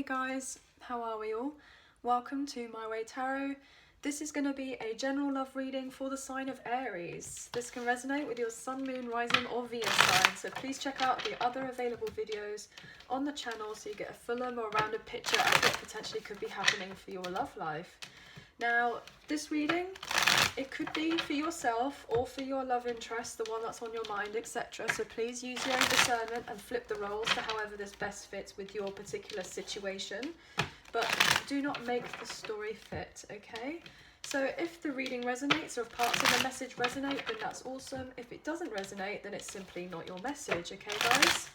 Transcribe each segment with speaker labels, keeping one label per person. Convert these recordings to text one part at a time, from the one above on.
Speaker 1: Hey guys, how are we all? Welcome to My Way Tarot. This is going to be a general love reading for the sign of Aries. This can resonate with your sun, moon, rising or Venus sign, so please check out the other available videos on the channel so you get a fuller, more rounded picture of what potentially could be happening for your love life. Now, this reading, it could be for yourself or for your love interest, the one that's on your mind, etc. So please use your own discernment and flip the roles to however this best fits with your particular situation. But do not make the story fit, okay? So if the reading resonates or if parts of the message resonate, then that's awesome. If it doesn't resonate, then it's simply not your message, okay guys?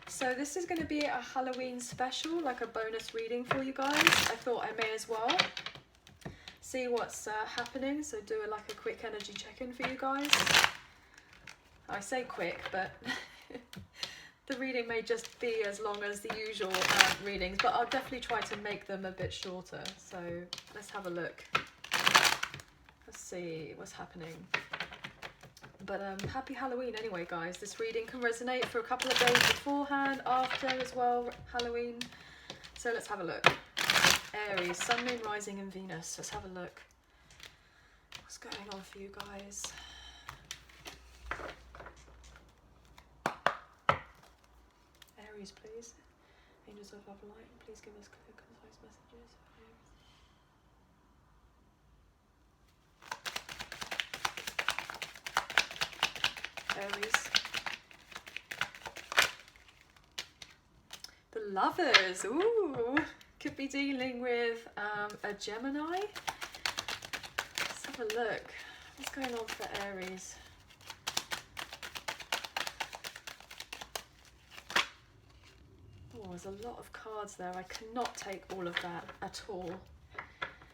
Speaker 1: So this is going to be a Halloween special, like a bonus reading for you guys. I thought I may as well see what's happening, so do like a quick energy check-in for you guys. I say quick, but the reading may just be as long as the usual readings, but I'll definitely try to make them a bit shorter. So let's have a look. Let's see what's happening. But happy Halloween anyway, guys. This reading can resonate for a couple of days beforehand, after as well, Halloween. So let's have a look. Aries, Sun, Moon, Rising and Venus. Let's have a look. What's going on for you guys? Aries, please. Angels of love and light, please give us clear, concise messages. Aries. The Lovers. Ooh. Could be dealing with a Gemini. Let's have a look. What's going on for Aries? Oh, there's a lot of cards there. I cannot take all of that at all.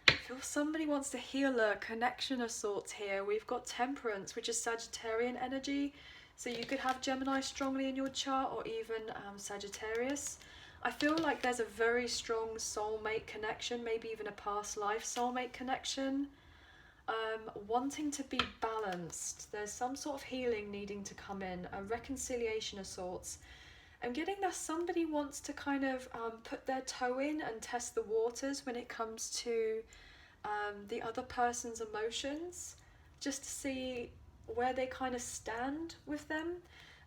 Speaker 1: I feel somebody wants to heal a connection of sorts here. We've got Temperance, which is Sagittarian energy. So you could have Gemini strongly in your chart, or even Sagittarius. I feel like there's a very strong soulmate connection, maybe even a past life soulmate connection. Wanting to be balanced. There's some sort of healing needing to come in, a reconciliation of sorts. I'm getting that somebody wants to kind of put their toe in and test the waters when it comes to the other person's emotions, just to see where they kind of stand with them.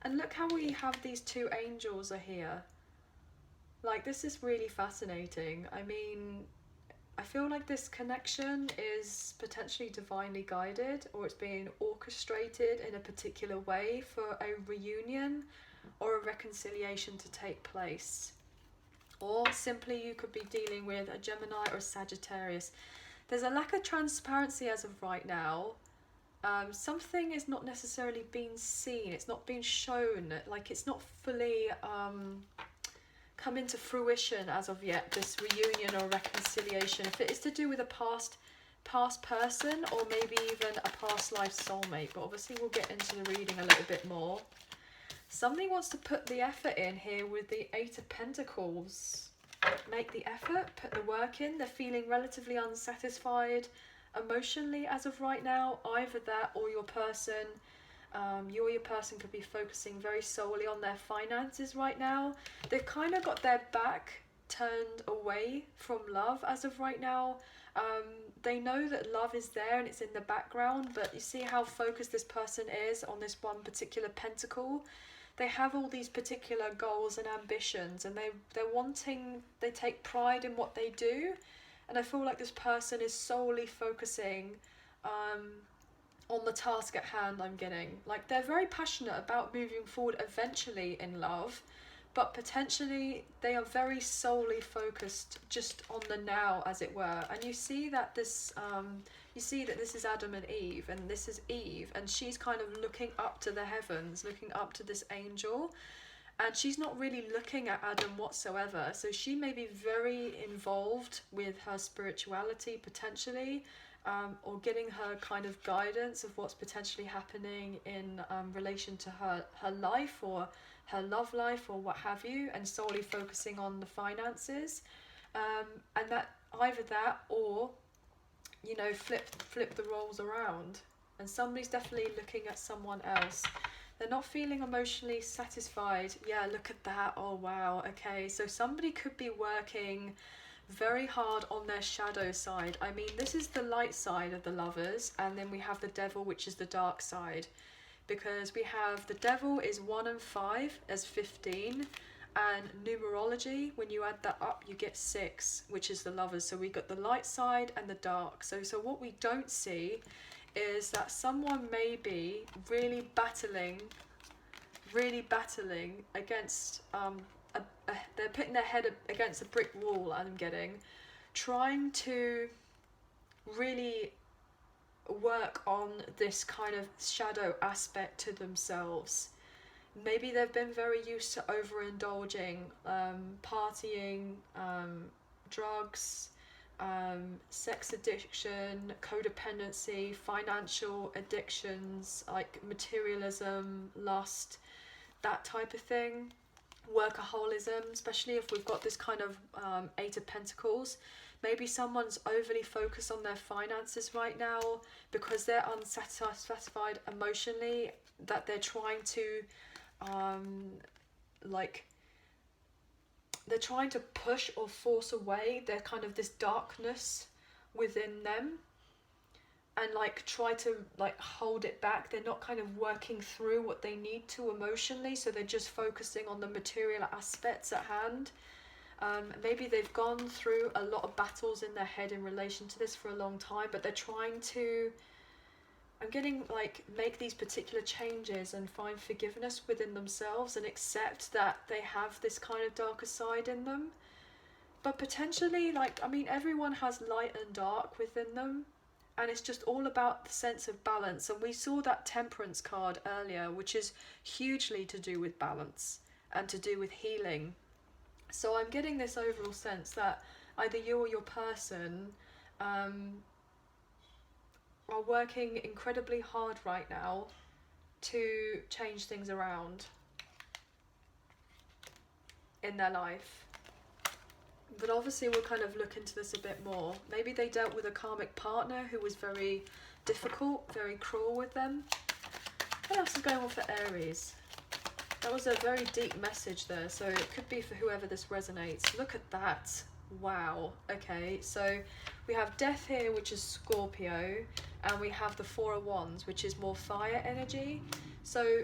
Speaker 1: And look how we have these two angels are here. Like, this is really fascinating. I mean, I feel like this connection is potentially divinely guided, or it's being orchestrated in a particular way for a reunion or a reconciliation to take place. Or simply you could be dealing with a Gemini or a Sagittarius. There's a lack of transparency as of right now. Something is not necessarily being seen, it's not being shown, like it's not fully come into fruition as of yet, this reunion or reconciliation. If it is to do with a past person, or maybe even a past life soulmate, but obviously we'll get into the reading a little bit more. Somebody wants to put the effort in here with the Eight of Pentacles. Make the effort, put the work in. They're feeling relatively unsatisfied emotionally as of right now. Either that or your person, you or your person could be focusing very solely on their finances right now. They've kind of got their back turned away from love as of right now. They know that love is there and it's in the background, but you see how focused this person is on this one particular pentacle. They have all these particular goals and ambitions, and they take pride in what they do. And I feel like this person is solely focusing on the task at hand. I'm getting like they're very passionate about moving forward eventually in love, but potentially they are very solely focused just on the now, as it were. And you see that this is Adam and Eve, and this is Eve, and she's kind of looking up to the heavens, looking up to this angel, and she's not really looking at Adam whatsoever. So she may be very involved with her spirituality potentially, or getting her kind of guidance of what's potentially happening in relation to her life or her love life or what have you, and solely focusing on the finances. And that either that, or you know, flip the roles around, and somebody's definitely looking at someone else. They're not feeling emotionally satisfied. Yeah, look at that. Oh wow, okay, so somebody could be working very hard on their shadow side. I mean, this is the light side of the Lovers, and then we have the Devil, which is the dark side, because we have the Devil is 1 and 5 as 15, and numerology, when you add that up, you get 6, which is the Lovers. So we got the light side and the dark. So what we don't see is that someone may be really battling against they're putting their head against a brick wall, I'm getting, trying to really work on this kind of shadow aspect to themselves. Maybe they've been very used to overindulging, partying, drugs, sex addiction, codependency, financial addictions like materialism, lust, that type of thing. Workaholism, especially if we've got this kind of 8 of Pentacles. Maybe someone's overly focused on their finances right now because they're unsatisfied emotionally, that they're trying to they're trying to push or force away their kind of this darkness within them, and like try to like hold it back. They're not kind of working through what they need to emotionally, so they're just focusing on the material aspects at hand. Maybe they've gone through a lot of battles in their head in relation to this for a long time, but they're trying to, I'm getting like, make these particular changes and find forgiveness within themselves and accept that they have this kind of darker side in them. But potentially, like, I mean, everyone has light and dark within them, and it's just all about the sense of balance. And we saw that Temperance card earlier, which is hugely to do with balance and to do with healing. So I'm getting this overall sense that either you or your person are working incredibly hard right now to change things around in their life. But obviously we'll kind of look into this a bit more. Maybe they dealt with a karmic partner who was very difficult, very cruel with them. What else is going on for Aries? That was a very deep message there, so it could be for whoever this resonates. Look at that. Wow. Okay, so we have Death here, which is Scorpio, and we have the Four of Wands, which is more fire energy. So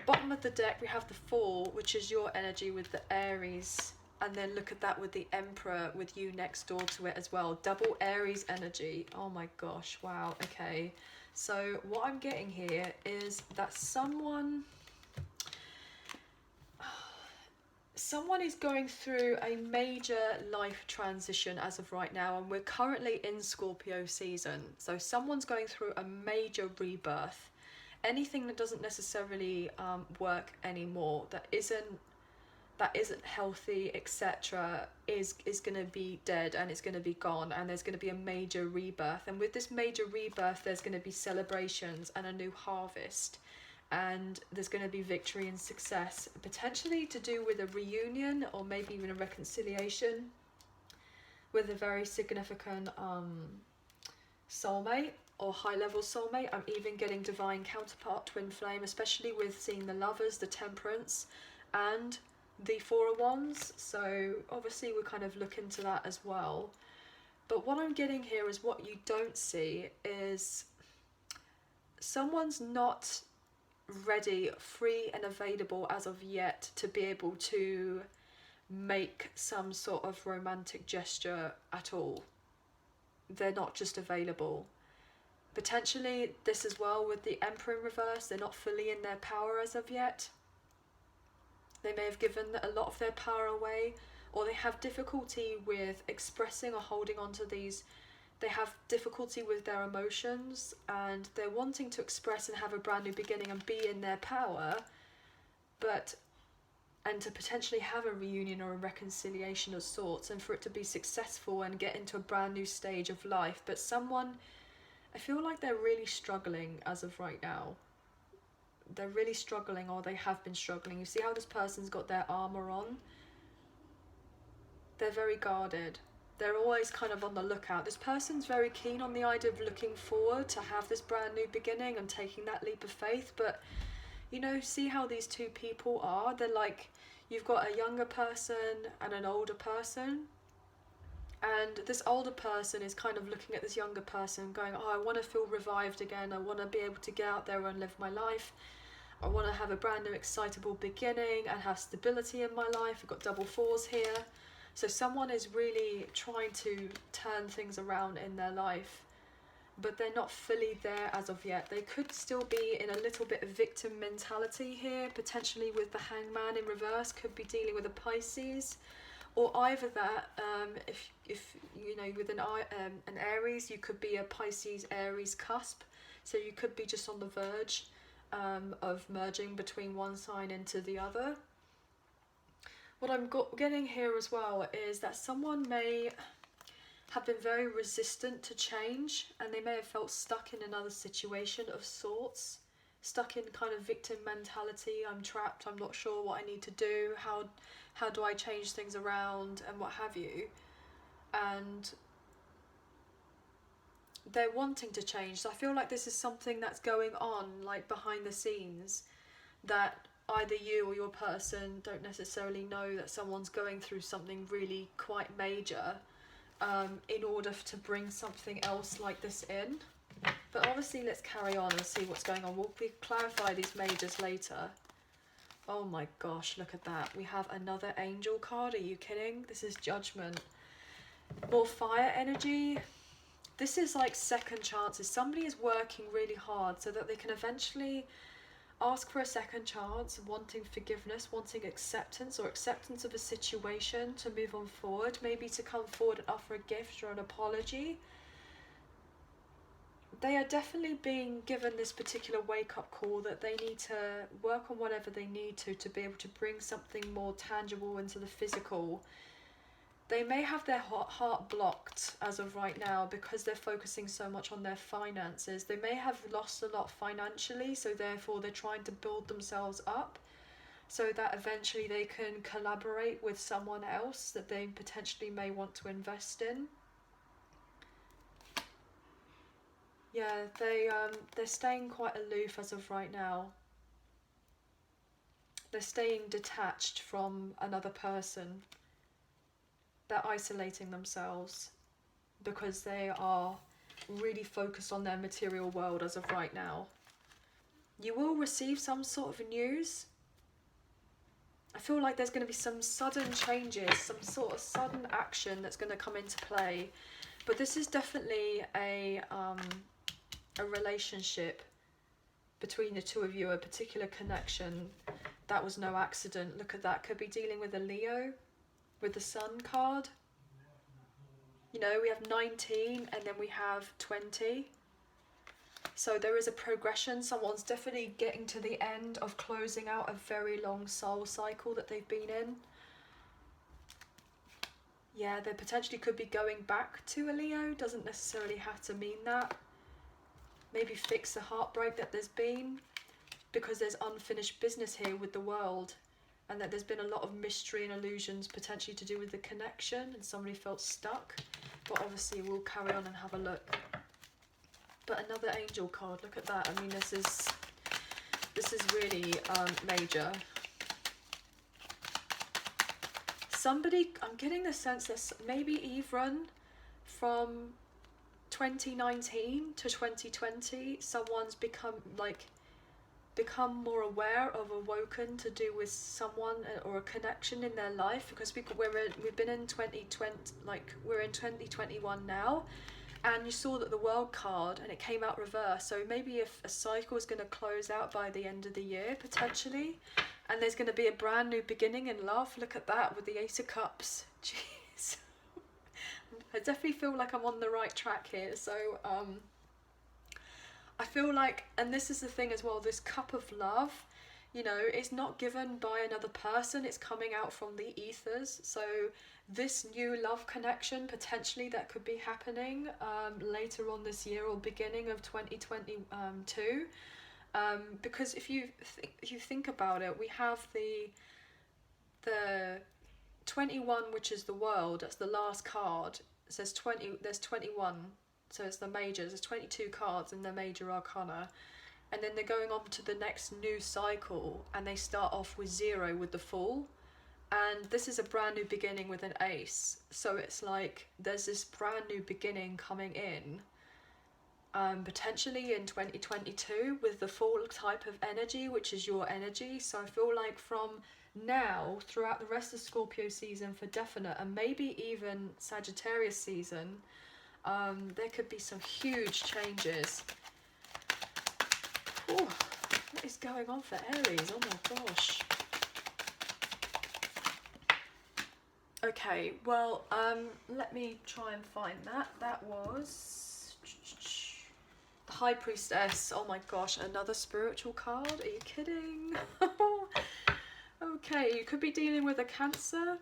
Speaker 1: bottom of the deck, we have the Fool, which is your energy with the Aries. And then look at that with the Emperor, with you next door to it as well. Double Aries energy. Oh my gosh, wow, okay. So what I'm getting here is that someone is going through a major life transition as of right now, and we're currently in Scorpio season. So someone's going through a major rebirth. Anything that doesn't necessarily work anymore, that isn't healthy, etc., is going to be dead, and it's going to be gone, and there's going to be a major rebirth. And with this major rebirth, there's going to be celebrations and a new harvest, and there's going to be victory and success, potentially to do with a reunion or maybe even a reconciliation with a very significant soulmate or high-level soulmate. I'm even getting divine counterpart, twin flame, especially with seeing the Lovers, the Temperance, and the Four of Wands. So obviously we'll kind of look into that as well. But what I'm getting here is what you don't see is someone's not ready, free and available as of yet to be able to make some sort of romantic gesture at all. They're not just available. Potentially this as well with the Emperor in reverse, they're not fully in their power as of yet. They may have given a lot of their power away, or they have difficulty with expressing or holding on to these. They have difficulty with their emotions, and they're wanting to express and have a brand new beginning and be in their power, and to potentially have a reunion or a reconciliation of sorts, and for it to be successful and get into a brand new stage of life. But someone, I feel like they're really struggling as of right now. They're really struggling, or they have been struggling. You see how this person's got their armor on? They're very guarded. They're always kind of on the lookout. This person's very keen on the idea of looking forward to have this brand new beginning and taking that leap of faith, but You know, see how these two people are? They're like, you've got a younger person and an older person. And this older person is kind of looking at this younger person going, oh, I want to feel revived again. I want to be able to get out there and live my life. I want to have a brand new excitable beginning and have stability in my life. We've got double fours here. So someone is really trying to turn things around in their life, but they're not fully there as of yet. They could still be in a little bit of victim mentality here, potentially with the Hangman in reverse, could be dealing with a Pisces, or either that, if you know, with an Aries, you could be a Pisces Aries cusp, so you could be just on the verge of merging between one sign into the other. What I'm getting here as well is that someone may have been very resistant to change, and they may have felt stuck in another situation of sorts, stuck in kind of victim mentality. I'm trapped, I'm not sure what I need to do, how do I change things around, and what have you. And they're wanting to change. So I feel like this is something that's going on, like behind the scenes, that either you or your person don't necessarily know that someone's going through something really quite major in order to bring something else like this in. But obviously let's carry on and see what's going on. We'll clarify these majors later. Oh my gosh, look at that. We have another angel card. Are you kidding? This is judgment. More fire energy. This is like second chances. Somebody is working really hard so that they can eventually ask for a second chance, wanting forgiveness, wanting acceptance, or acceptance of a situation to move on forward, maybe to come forward and offer a gift or an apology. They are definitely being given this particular wake-up call that they need to work on whatever they need to be able to bring something more tangible into the physical. They may have their heart blocked as of right now because they're focusing so much on their finances. They may have lost a lot financially, so therefore they're trying to build themselves up so that eventually they can collaborate with someone else that they potentially may want to invest in. Yeah, they're staying quite aloof as of right now. They're staying detached from another person. They're isolating themselves because they are really focused on their material world as of right now. You will receive some sort of news. I feel like there's going to be some sudden changes, some sort of sudden action that's going to come into play. But this is definitely a relationship between the two of you, a particular connection. That was no accident. Look at that. Could be dealing with a Leo with the Sun card. You know, we have 19 and then we have 20. So there is a progression. Someone's definitely getting to the end of closing out a very long soul cycle that they've been in. Yeah, they potentially could be going back to a Leo. Doesn't necessarily have to mean that. Maybe fix the heartbreak that there's been, because there's unfinished business here with the world, and that there's been a lot of mystery and illusions potentially to do with the connection, and somebody felt stuck. But obviously we'll carry on and have a look. But another angel card, look at that. I mean, this is really major. Somebody, I'm getting the sense that maybe even from 2019 to 2020, someone's become more aware of, awoken to do with someone or a connection in their life, because we've been in 2020, like we're in 2021 now, and you saw that the World card and it came out reverse. So maybe if a cycle is going to close out by the end of the year potentially, and there's going to be a brand new beginning in love. Look at that with the Ace of Cups. Jeez. I definitely feel like I'm on the right track here. So I feel like, and this is the thing as well, this cup of love, you know, it's not given by another person, it's coming out from the ethers. So this new love connection potentially that could be happening later on this year or beginning of 2022, because if you think about it, we have the 21, which is the world. That's the last card. It says 20, there's 21, so it's the majors. There's 22 cards in the major arcana, and then they're going on to the next new cycle, and they start off with 0 with the Fool, and this is a brand new beginning with an Ace. So it's like there's this brand new beginning coming in, potentially in 2022 with the Fool type of energy, which is your energy. So I feel like from now throughout the rest of Scorpio season for definite, and maybe even Sagittarius season, there could be some huge changes. Ooh, what is going on for Aries? Oh my gosh. Okay, well, let me try and find that. That was the High Priestess. Oh my gosh, another spiritual card. Are you kidding? Okay, you could be dealing with a Cancer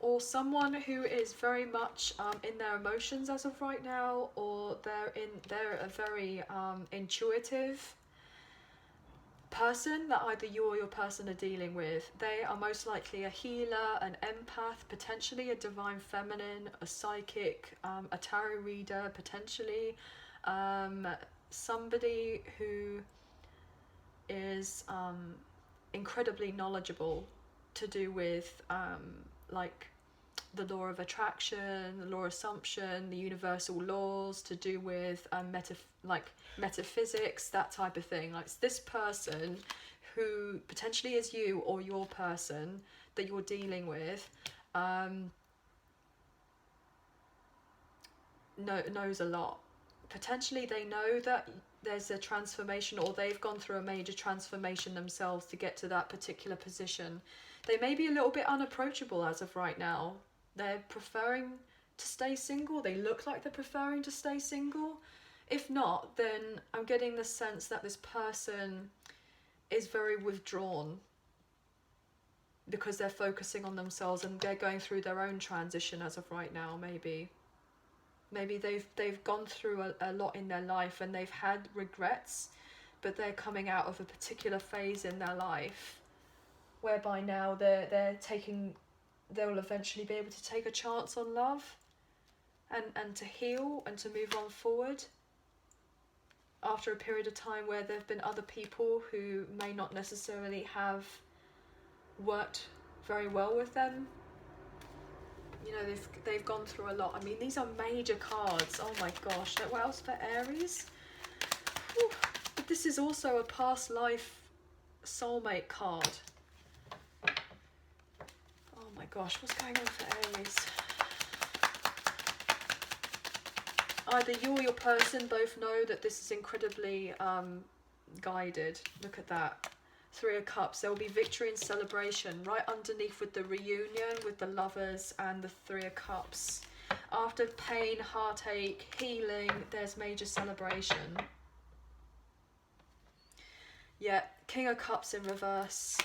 Speaker 1: or someone who is very much in their emotions as of right now, or they're a very intuitive person that either you or your person are dealing with. They are most likely a healer, an empath, potentially a divine feminine, a psychic, a tarot reader, potentially somebody who is incredibly knowledgeable to do with like the law of attraction, the law of assumption, the universal laws, to do with metaphysics, that type of thing. Like this person who potentially is you or your person that you're dealing with knows a lot. Potentially they know that there's a transformation, or they've gone through a major transformation themselves to get to that particular position. They may be a little bit unapproachable as of right now. They're preferring to stay single. They look like they're preferring to stay single. If not, then I'm getting the sense that this person is very withdrawn because they're focusing on themselves and they're going through their own transition as of right now. Maybe they've gone through a lot in their life and they've had regrets, but they're coming out of a particular phase in their life whereby now they'll eventually be able to take a chance on love and to heal and to move on forward after a period of time where there have been other people who may not necessarily have worked very well with them. You know, they've gone through a lot. I mean, these are major cards. Oh my gosh. What else for Aries? Whew. But this is also a past life soulmate card. Oh my gosh, what's going on for Aries? Either you or your person both know that this is incredibly guided. Look at that. 3 of Cups. There will be victory and celebration right underneath with the reunion with the Lovers and the 3 of Cups. After pain, heartache, healing, there's major celebration. Yeah, King of Cups in reverse.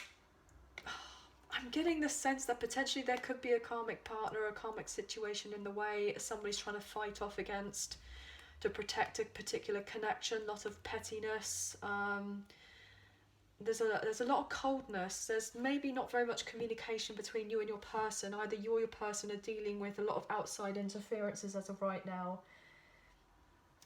Speaker 1: I'm getting the sense that potentially there could be a karmic partner, a karmic situation in the way somebody's trying to fight off against to protect a particular connection. Lot of pettiness. There's a lot of coldness. There's maybe not very much communication between you and your person. Either you or your person are dealing with a lot of outside interferences as of right now.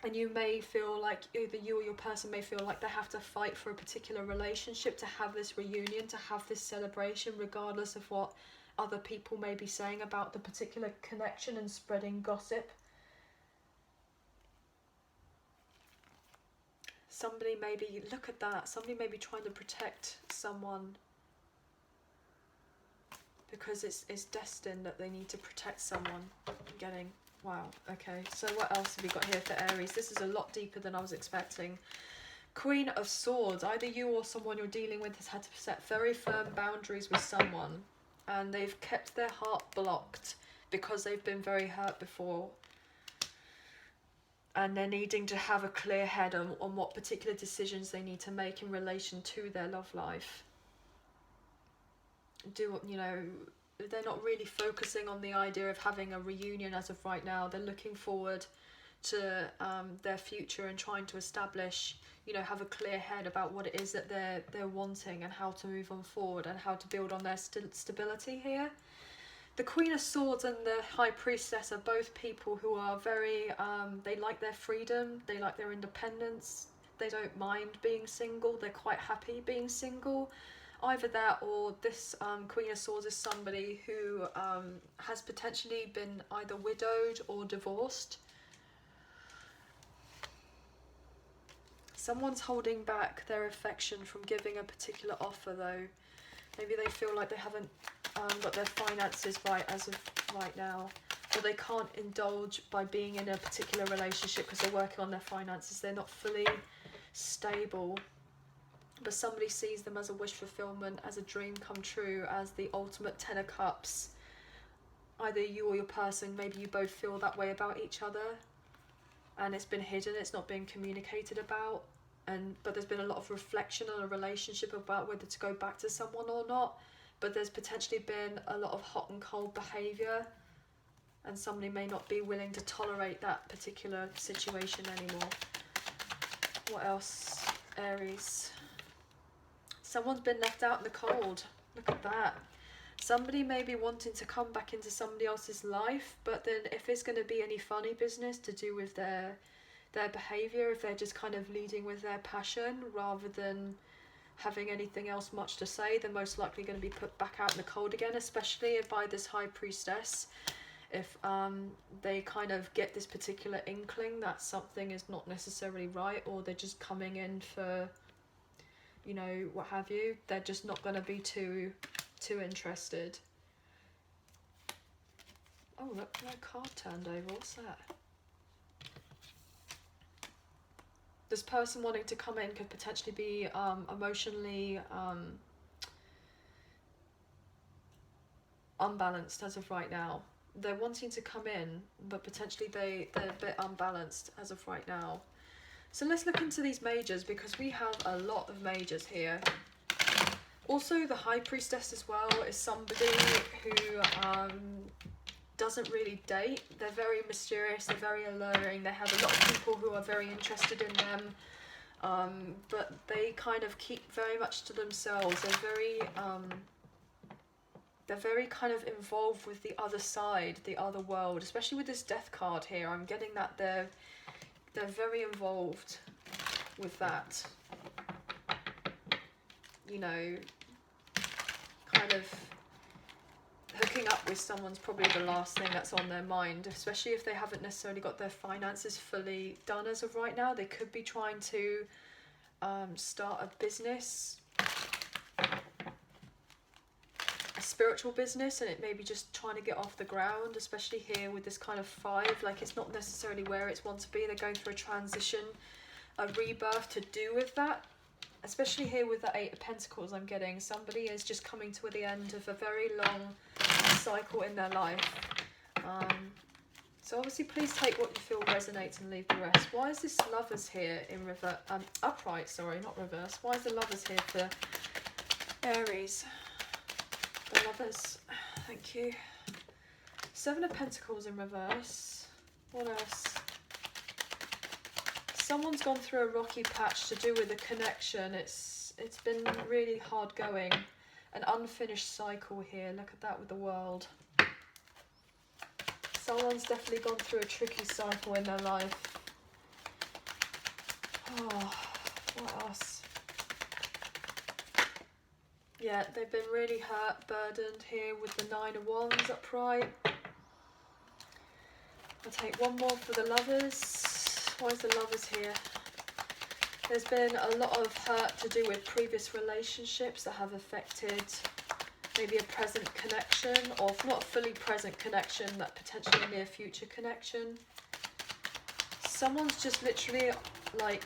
Speaker 1: And you may feel like either you or your person may feel like they have to fight for a particular relationship to have this reunion, to have this celebration, regardless of what other people may be saying about the particular connection and spreading gossip. Somebody maybe, look at that, somebody may be trying to protect someone because it's destined that they need to protect someone. I'm getting, wow, okay. So what else have we got here for Aries? This is a lot deeper than I was expecting. Queen of Swords. Either you or someone you're dealing with has had to set very firm boundaries with someone, and they've kept their heart blocked because they've been very hurt before. And they're needing to have a clear head on what particular decisions they need to make in relation to their love life. You know, they're not really focusing on the idea of having a reunion as of right now. They're looking forward to their future and trying to establish, you know, have a clear head about what it is that they're wanting and how to move on forward and how to build on their stability here. The Queen of Swords and the High Priestess are both people who are very, they like their freedom, they like their independence, They don't mind being single. They're quite happy being single. Either that, or this Queen of Swords is somebody who has potentially been either widowed or divorced. Someone's holding back their affection from giving a particular offer though. Maybe they feel like they haven't got their finances right as of right now, or they can't indulge by being in a particular relationship because they're working on their finances. They're not fully stable, but somebody sees them as a wish fulfillment, as a dream come true, as the ultimate 10 of Cups. Either you or your person, maybe you both feel that way about each other, and it's been hidden, it's not being communicated about. But there's been a lot of reflection on a relationship about whether to go back to someone or not. But there's potentially been a lot of hot and cold behaviour, and somebody may not be willing to tolerate that particular situation anymore. What else, Aries? Someone's been left out in the cold. Look at that. Somebody may be wanting to come back into somebody else's life, but then if there's going to be any funny business to do with their behaviour, if they're just kind of leading with their passion rather than having anything else much to say, they're most likely going to be put back out in the cold again, especially by this High Priestess. If they kind of get this particular inkling that something is not necessarily right, or they're just coming in for, you know, what have you, they're just not going to be too interested. Oh, look, my card turned over. What's that? This person wanting to come in could potentially be emotionally unbalanced as of right now. They're wanting to come in, but potentially they're a bit unbalanced as of right now. So let's look into these majors, because we have a lot of majors here. Also, the High Priestess as well is somebody who doesn't really date. They're very mysterious, they're very alluring, they have a lot of people who are very interested in them, but they kind of keep very much to themselves. They're very kind of involved with the other side, the other world, especially with this Death card here. I'm getting that they're very involved with that. You know, kind of hooking up with someone's probably the last thing that's on their mind, especially if they haven't necessarily got their finances fully done as of right now. They could be trying to start a business, a spiritual business, and it may be just trying to get off the ground, especially here with this kind of 5. Like, it's not necessarily where it's want to be. They're going through a transition, a rebirth to do with that. Especially here with the 8 of Pentacles, I'm getting somebody is just coming to the end of a very long cycle in their life. So obviously, please take what you feel resonates and leave the rest. Why is this Lovers here in reverse? Upright, sorry, not reverse. Why is the Lovers here for Aries? The Lovers, thank you. 7 of Pentacles in reverse. What else? Someone's gone through a rocky patch to do with a connection. It's been really hard going. An unfinished cycle here. Look at that with the World. Someone's definitely gone through a tricky cycle in their life. Oh, what else? Yeah, they've been really hurt, burdened here with the 9 of Wands upright. I'll take one more for the Lovers. Why is the Lovers here? There's been a lot of hurt to do with previous relationships that have affected maybe a present connection, or if not a fully present connection, that potentially a near future connection. Someone's just literally like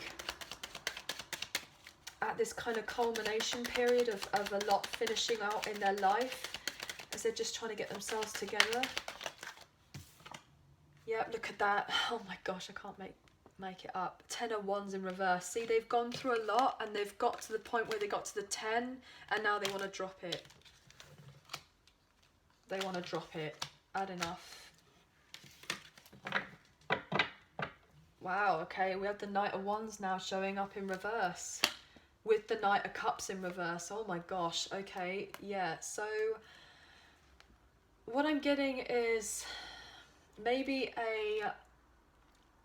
Speaker 1: at this kind of culmination period of a lot finishing out in their life, as they're just trying to get themselves together. Yeah, look at that. Oh my gosh, I can't make it up. 10 of Wands in reverse. See, they've gone through a lot, and they've got to the point where they got to the 10, and now they want to drop it. They want to drop it. Had enough. Wow, okay, we have the Knight of Wands now showing up in reverse with the Knight of Cups in reverse. Oh my gosh, okay, yeah. So what I'm getting is maybe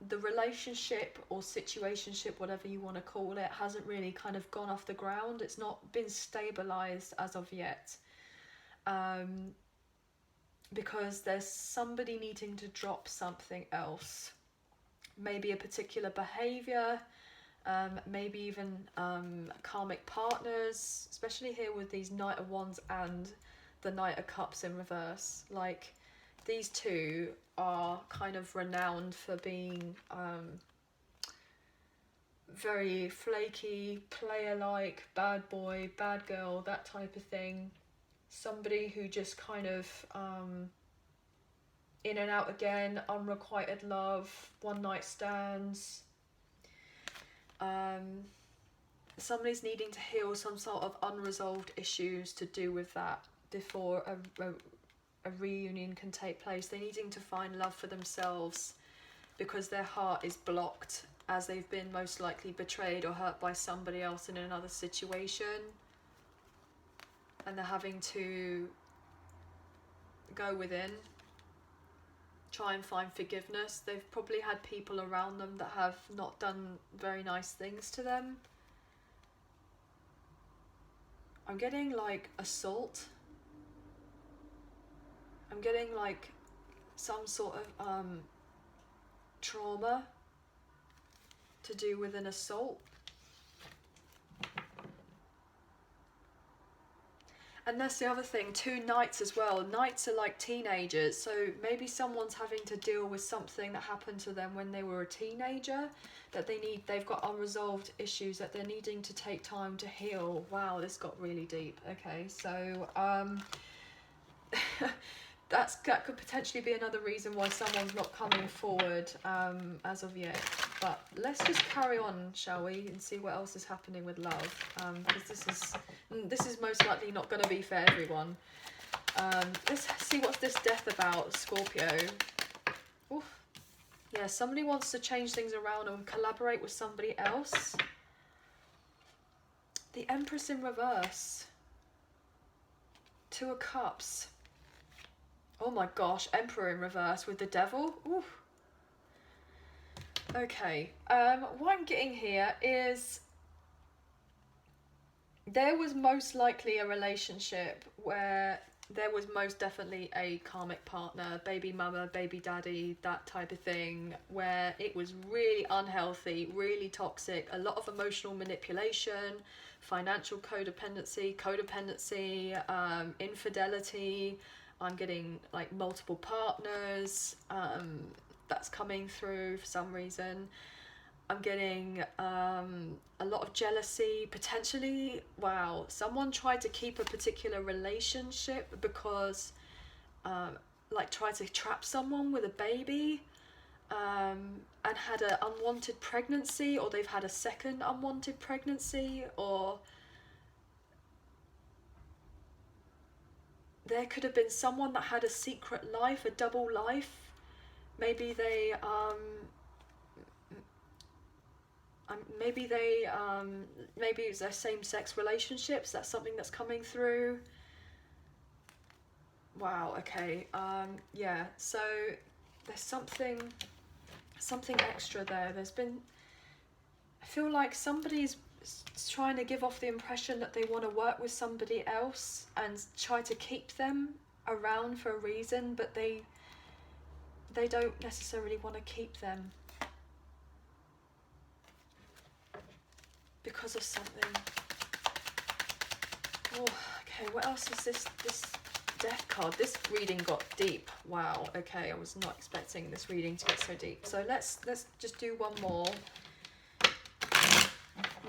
Speaker 1: the relationship or situationship, whatever you want to call it, hasn't really kind of gone off the ground. It's not been stabilized as of yet. Because there's somebody needing to drop something else. Maybe a particular behavior, maybe even karmic partners, especially here with these Knight of Wands and the Knight of Cups in reverse. Like, these two are kind of renowned for being very flaky, player-like, bad boy, bad girl, that type of thing. Somebody who just kind of in and out again, unrequited love, one night stands. Somebody's needing to heal some sort of unresolved issues to do with that before a reunion can take place. They're needing to find love for themselves because their heart is blocked, as they've been most likely betrayed or hurt by somebody else in another situation. And they're having to go within, try and find forgiveness. They've probably had people around them that have not done very nice things to them. I'm getting like assault. I'm getting like some sort of trauma to do with an assault. And that's the other thing, 2 knights as well. Knights are like teenagers, so maybe someone's having to deal with something that happened to them when they were a teenager, that they've got unresolved issues that they're needing to take time to heal. Wow, this got really deep. Okay, so that could potentially be another reason why someone's not coming forward as of yet. But let's just carry on, shall we, and see what else is happening with love, because this is most likely not going to be for everyone. Let's see what's this death about, Scorpio. Oof. Yeah, somebody wants to change things around and collaborate with somebody else. The Empress in reverse. 2 of Cups. Oh my gosh, Emperor in reverse with the Devil. Ooh. Okay, what I'm getting here is there was most likely a relationship where there was most definitely a karmic partner, baby mama, baby daddy, that type of thing, where it was really unhealthy, really toxic, a lot of emotional manipulation, financial codependency, infidelity. I'm getting like multiple partners, that's coming through for some reason. I'm getting a lot of jealousy, potentially. Wow, someone tried to keep a particular relationship because like tried to trap someone with a baby, and had an unwanted pregnancy, or they've had a second unwanted pregnancy, or there could have been someone that had a secret life, a double life. Maybe they maybe it's their same-sex relationships. That's something that's coming through. Wow. Okay. Yeah. So there's something extra there. There's been. I feel like somebody's trying to give off the impression that they want to work with somebody else and try to keep them around for a reason, but they don't necessarily want to keep them because of something. Oh, okay, what else is this death card? This reading got deep. Wow, okay, I was not expecting this reading to get so deep. So let's just do one more.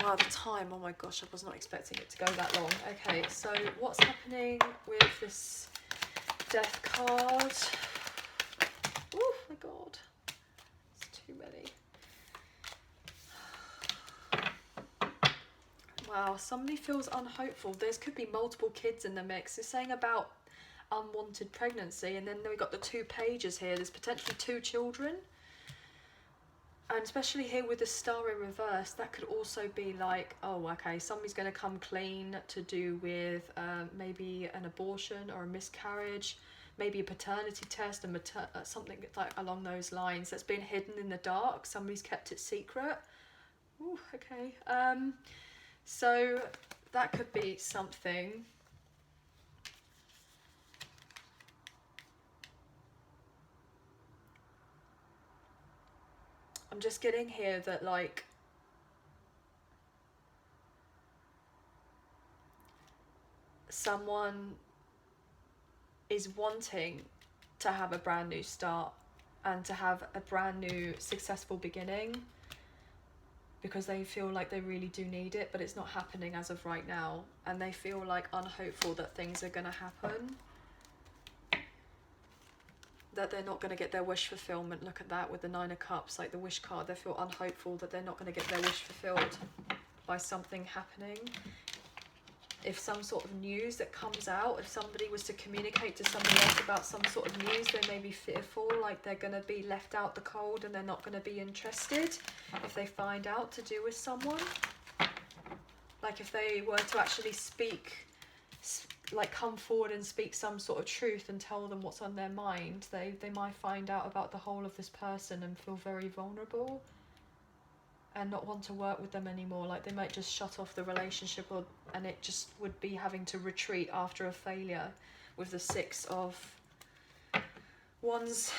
Speaker 1: Wow, the time, oh my gosh, I was not expecting it to go that long. Okay, so what's happening with this death card? Oh my god, it's too many. Wow, somebody feels unhopeful. There could be multiple kids in the mix. It's saying about unwanted pregnancy, and then we got the 2 pages here. There's potentially 2 children. And especially here with the star in reverse, that could also be like, oh, okay, somebody's going to come clean to do with maybe an abortion or a miscarriage. maybe a paternity test, and something like along those lines that's been hidden in the dark. Somebody's kept it secret. Ooh, okay. So that could be something. I'm just getting here that like someone is wanting to have a brand new start and to have a brand new successful beginning because they feel like they really do need it, but it's not happening as of right now, and they feel like unhopeful that things are going to happen, that they're not going to get their wish fulfillment. Look at that with the Nine of Cups, like the wish card. They feel unhopeful that they're not going to get their wish fulfilled by something happening. If some sort of news that comes out, if somebody was to communicate to somebody else about some sort of news, they may be fearful, like they're going to be left out the cold and they're not going to be interested if they find out to do with someone. Like if they were to actually speak, like come forward and speak some sort of truth and tell them what's on their mind, they might find out about the whole of this person and feel very vulnerable and not want to work with them anymore. Like they might just shut off the relationship, and it just would be having to retreat after a failure with the Six of Wands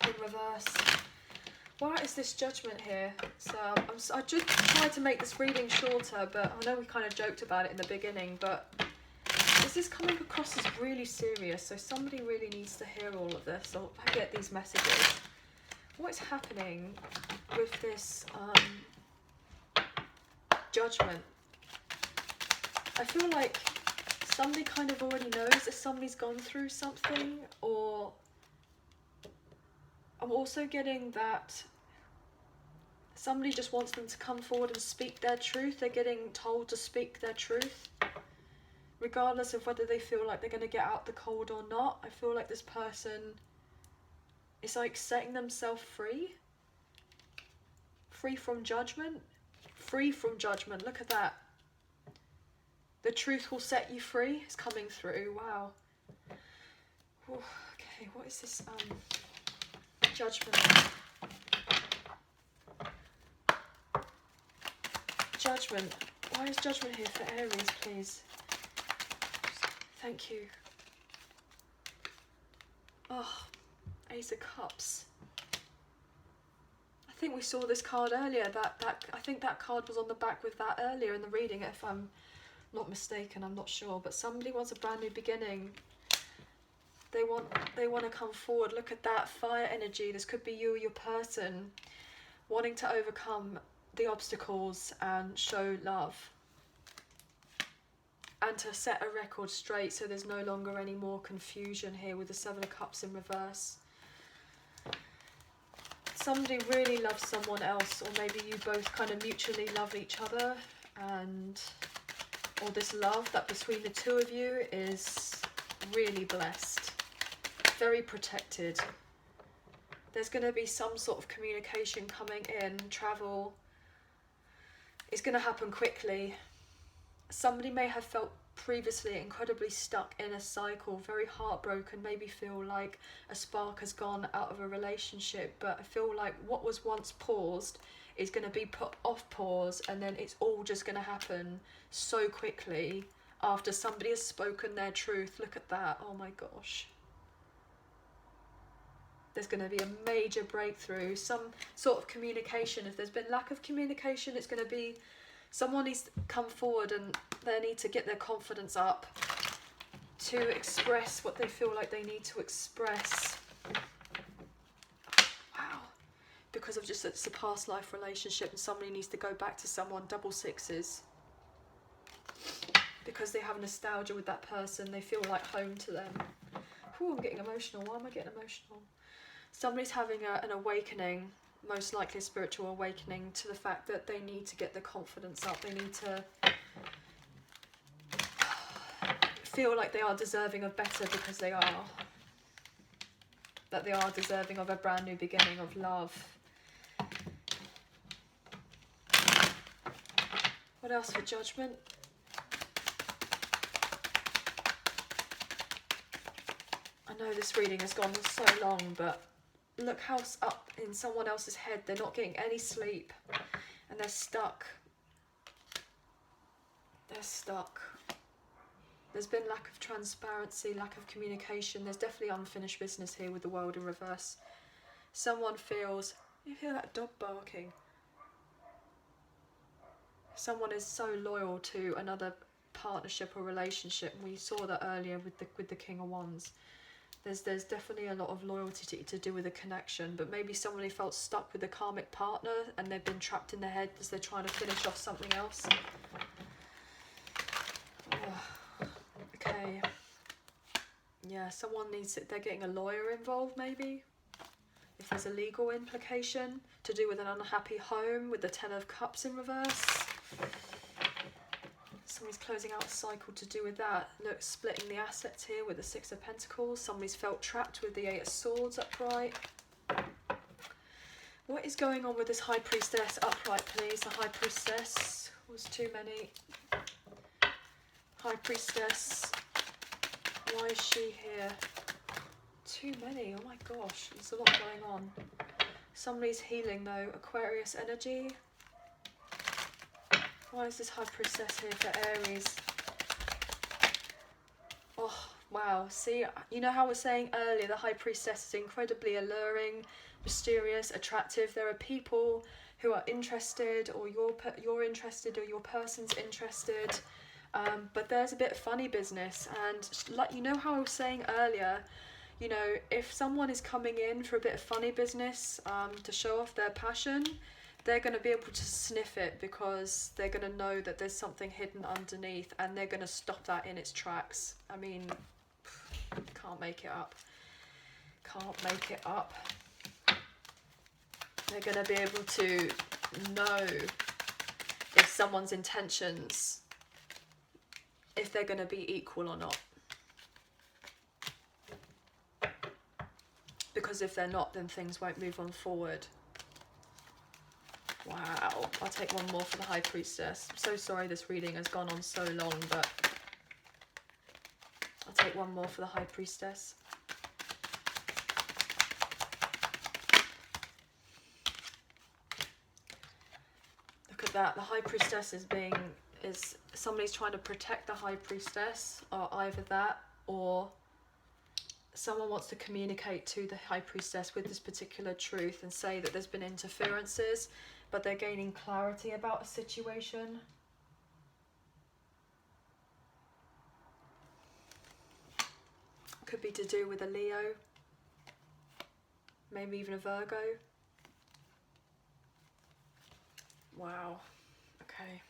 Speaker 1: in reverse. Why is this Judgment here? So I just tried to make this reading shorter, but I know we kind of joked about it in the beginning, but this is coming across as really serious, so somebody really needs to hear all of this, or I get these messages. What's happening with this Judgment? I feel like somebody kind of already knows that somebody's gone through something, or I'm also getting that somebody just wants them to come forward and speak their truth. They're getting told to speak their truth, regardless of whether they feel like they're going to get out the cold or not. I feel like this person is like setting themselves free. Free from judgment. Free from judgment. Look at that. The truth will set you free. It's coming through. Wow. Ooh, okay, what is this? Judgment. Judgment. Why is Judgment here for Aries, please? Thank you. Oh, Ace of Cups. I think we saw this card earlier. I think that card was on the back with that earlier in the reading, if I'm not mistaken. I'm not sure, but somebody wants a brand new beginning. They want to come forward. Look at that fire energy. This could be you or your person wanting to overcome the obstacles and show love, and to set a record straight so there's no longer any more confusion here with the Seven of Cups in reverse. Somebody really loves someone else, or maybe you both kind of mutually love each other, and or this love that between the two of you is really blessed, very protected. There's going to be some sort of communication coming in, travel. It's going to happen quickly. Somebody may have felt previously incredibly stuck in a cycle, very heartbroken, maybe feel like a spark has gone out of a relationship, but I feel like what was once paused is going to be put off pause, and then it's all just going to happen so quickly after somebody has spoken their truth. Look at that. Oh my gosh. There's going to be a major breakthrough, some sort of communication. If there's been lack of communication, it's going to be someone needs to come forward and they need to get their confidence up to express what they feel like they need to express. Wow. Because of just it's a past life relationship, and somebody needs to go back to someone. Double sixes. Because they have nostalgia with that person. They feel like home to them. Ooh, I'm getting emotional. Why am I getting emotional? Somebody's having an awakening, most likely a spiritual awakening, to the fact that they need to get the confidence up. They need to feel like they are deserving of better, because they are. That they are deserving of a brand new beginning, of love. What else for Judgment? know this reading has gone so long, but look how up in someone else's head. They're not getting any sleep and they're stuck. They're stuck. There's been lack of transparency, lack of communication. There's definitely unfinished business here with the world in reverse. Someone feels, you hear that dog barking? Someone is so loyal to another partnership or relationship. We saw that earlier with the King of Wands. There's definitely a lot of loyalty to do with a connection, but maybe someone who felt stuck with a karmic partner and they've been trapped in their head as they're trying to finish off something else. Okay. Yeah, someone needs it. They're getting a lawyer involved maybe. If there's a legal implication to do with an unhappy home with the Ten of Cups in reverse. Somebody's closing out a cycle to do with that. Look, splitting the assets here with the Six of Pentacles. Somebody's felt trapped with the Eight of Swords upright. What is going on with this High Priestess upright, please? The High Priestess was too many. High Priestess. Why is she here? Too many. Oh my gosh, there's a lot going on. Somebody's healing though. Aquarius energy. Why is this High Priestess here for Aries? Oh, wow. See, you know how I was saying earlier, the High Priestess is incredibly alluring, mysterious, attractive. There are people who are interested, or you're interested, or your person's interested. But there's a bit of funny business. And like, you know how I was saying earlier, you know, if someone is coming in for a bit of funny business to show off their passion, they're going to be able to sniff it because they're going to know that there's something hidden underneath and they're going to stop that in its tracks. I mean, can't make it up. Can't make it up. They're going to be able to know if someone's intentions, if they're going to be equal or not. Because if they're not, then things won't move on forward. Wow, I'll take one more for the High Priestess. I'm so sorry this reading has gone on so long, but I'll take one more for the High Priestess. Look at that, the High Priestess is somebody's trying to protect the High Priestess, or either that, or someone wants to communicate to the High Priestess with this particular truth and say that there's been interferences, but they're gaining clarity about a situation. Could be to do with a Leo, maybe even a Virgo. Wow. Okay.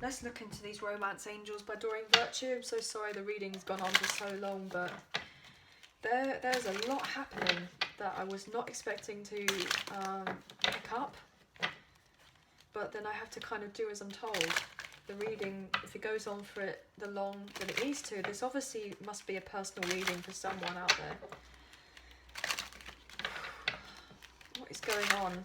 Speaker 1: Let's look into these romance angels by Doreen Virtue. I'm so sorry the reading's gone on for so long, but there's a lot happening that I was not expecting to pick up. But then I have to kind of do as I'm told. The reading, if it goes on for the long that it needs to, this obviously must be a personal reading for someone out there. What is going on?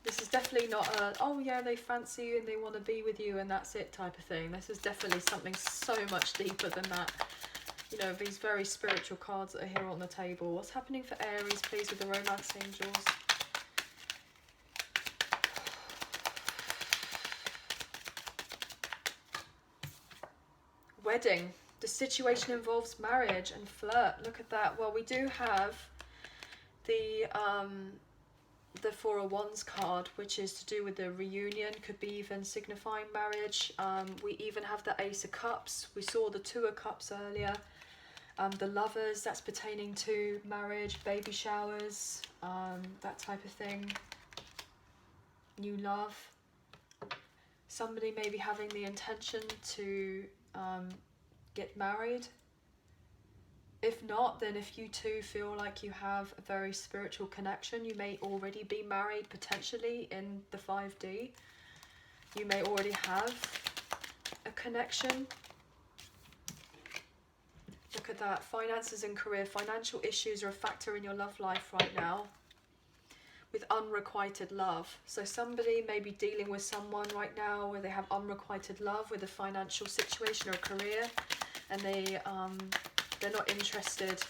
Speaker 1: This is definitely not a, oh yeah, they fancy you and they want to be with you and that's it type of thing. This is definitely something so much deeper than that. You know, these very spiritual cards that are here on the table. What's happening for Aries, please, with the romance angels? Wedding. The situation involves marriage and flirt. Look at that. Well, we do have the Four of Wands card, which is to do with the reunion, could be even signifying marriage. We even have the Ace of Cups. We saw the Two of Cups earlier. The Lovers, that's pertaining to marriage, baby showers, that type of thing. New love. Somebody maybe having the intention to get married. If not, then if you two feel like you have a very spiritual connection, you may already be married potentially in the 5D. You may already have a connection. Look at that. Finances and career. Financial issues are a factor in your love life right now with unrequited love. So somebody may be dealing with someone right now where they have unrequited love with a financial situation or a career. and they're not interested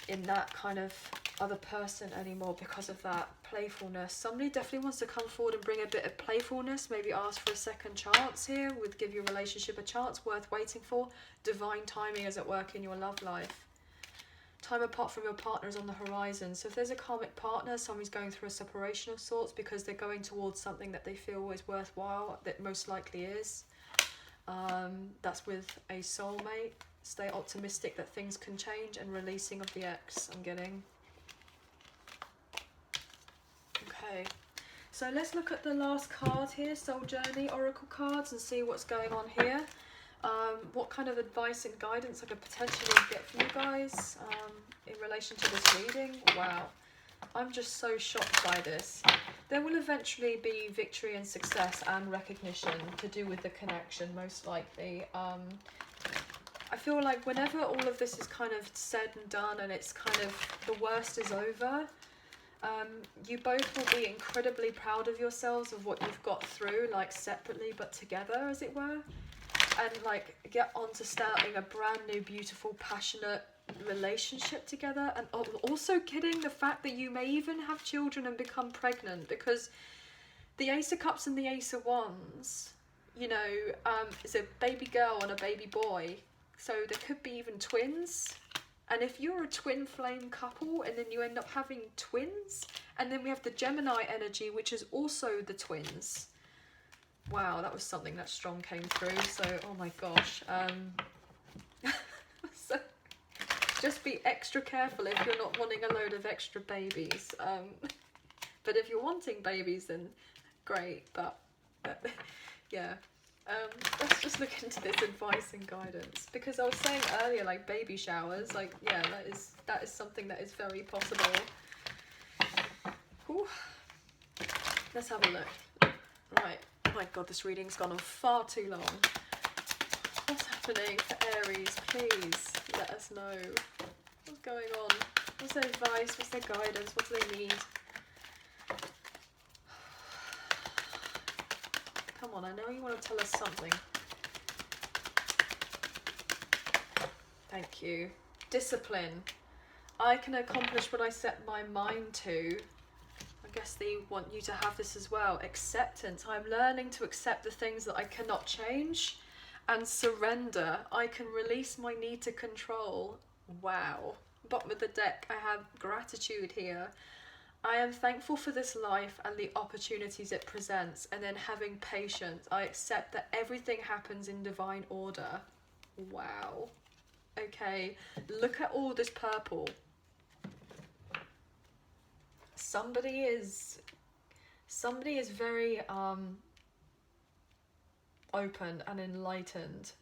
Speaker 1: in that kind of other person anymore because of that playfulness. Somebody definitely wants to come forward and bring a bit of playfulness, maybe ask for a second chance here, would give your relationship a chance worth waiting for. Divine timing is at work in your love life. Time apart from your partner is on the horizon. So if there's a karmic partner, somebody's going through a separation of sorts because they're going towards something that they feel is worthwhile, that most likely is. That's with a soulmate. Stay optimistic that things can change, and releasing of the ex, I'm getting. Okay, so let's look at the last card here, Soul Journey Oracle cards, and see what's going on here. What kind of advice and guidance I could potentially get from you guys in relation to this reading. Wow, I'm just so shocked by this. There will eventually be victory and success and recognition to do with the connection, most likely. I feel like whenever all of this is kind of said and done and it's kind of the worst is over, you both will be incredibly proud of yourselves, of what you've got through, like separately but together, as it were, and like get on to starting a brand new, beautiful, passionate relationship together. And also getting the fact that you may even have children and become pregnant, because the Ace of Cups and the Ace of Wands, you know, is a baby girl and a baby boy. So there could be even twins. And if you're a twin flame couple and then you end up having twins, and then we have the Gemini energy, which is also the twins. Wow, that was something that strong came through. So, oh my gosh. So just be extra careful if you're not wanting a load of extra babies. But if you're wanting babies, then great. But yeah. Let's just look into this advice and guidance, because I was saying earlier, like baby showers, like yeah, that is something that is very possible. Ooh. Let's have a look. Right, oh my god, this reading's gone on far too long. What's happening for Aries? Please let us know what's going on. What's their advice? What's their guidance? What do they need? Come on, I know you want to tell us something. Thank you. Discipline. I can accomplish what I set my mind to. I guess they want you to have this as well. Acceptance. I'm learning to accept the things that I cannot change, and surrender. I can release my need to control. Wow. Bottom of the deck, I have gratitude here. I am thankful for this life and the opportunities it presents, and then having patience. I accept that everything happens in divine order. Wow. Okay, look at all this purple. Somebody is very open and enlightened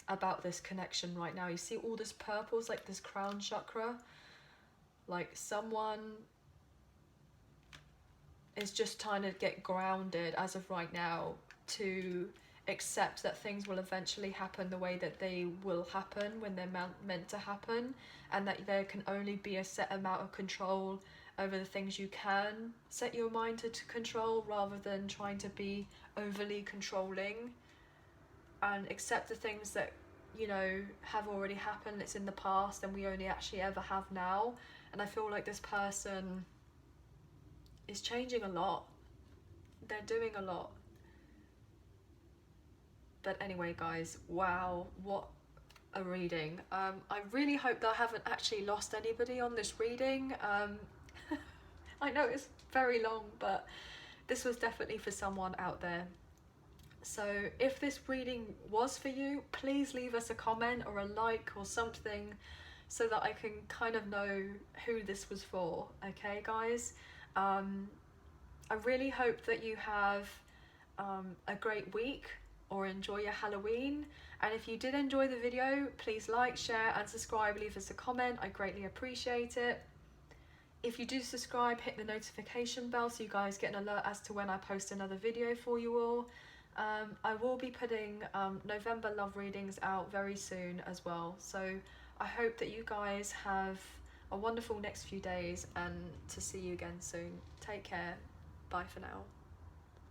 Speaker 1: about this connection right now. You see all this purples, like this crown chakra, like someone is just trying to get grounded as of right now to accept that things will eventually happen the way that they will happen when they're meant to happen, and that there can only be a set amount of control over the things you can set your mind to control, rather than trying to be overly controlling, and accept the things that, you know, have already happened. It's in the past and we only actually ever have now. And I feel like this person is changing a lot. They're doing a lot. But anyway, guys, wow, what a reading. I really hope that I haven't actually lost anybody on this reading. I know it's very long, but this was definitely for someone out there. So if this reading was for you, please leave us a comment or a like or something, so that I can kind of know who this was for. Okay, guys? I really hope that you have a great week, or enjoy your Halloween. And if you did enjoy the video, please like, share and subscribe. Leave us a comment. I greatly appreciate it. If you do subscribe, hit the notification bell so you guys get an alert as to when I post another video for you all. I will be putting November love readings out very soon as well. So I hope that you guys have a wonderful next few days, and to see you again soon. Take care. Bye for now.